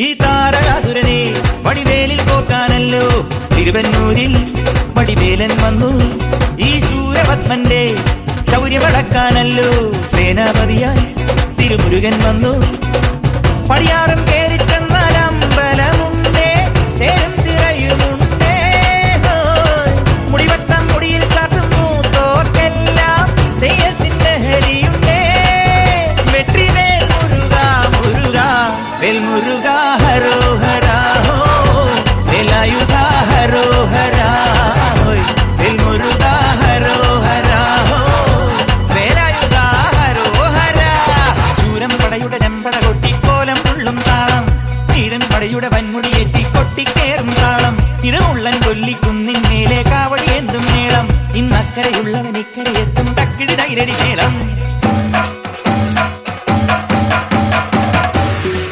ഈ താരകാസുരനെ വടിവേലിൽ പോക്കാനല്ലോ തിരുവന്നൂരിൽ വടിവേലൻ വന്നു. ഈ ശൂരപത്മന്റെ ശൗര്യമടക്കാനല്ലോ സേനാപതിയായി തിരുമുരുകൻ വന്നു. പടിയാറും കേറിച്ചെന്നാൽ അമ്പലമുണ്ടേ, തേരും തിറയുമുണ്ടേ, മുടിവട്ടം മുടിയിൽ കാട്ടും മൂത്തോർക്കെല്ലാം തെയ്യത്തിന്റെ ഹരിയുണ്ടേ. വെട്രിവേൽ മുരുക മുരുക വേൽമുരുക ഹരോഹരാ, വേലായുധ ഹരോഹരാ, വേൽമുരുക ഹരോഹരാ, വേലായുധ ഹരോഹരാ. ശൂരം പടയുടെ ചെമ്പട കൊട്ടിക്കോലം ഉള്ളും താളം, തീരൻ പടയുടെ വൻമുടിയേറ്റി കൊട്ടിക്കേറും താളം. ഇത് ഉള്ളൻ കൊല്ലിക്കുന്നിൻ മേലെ കാവടി എന്തും മേളം, ഇന്നക്കരയുള്ളവൻ ഇക്കരയെത്തും തക്കിടി തൈരടി മേളം.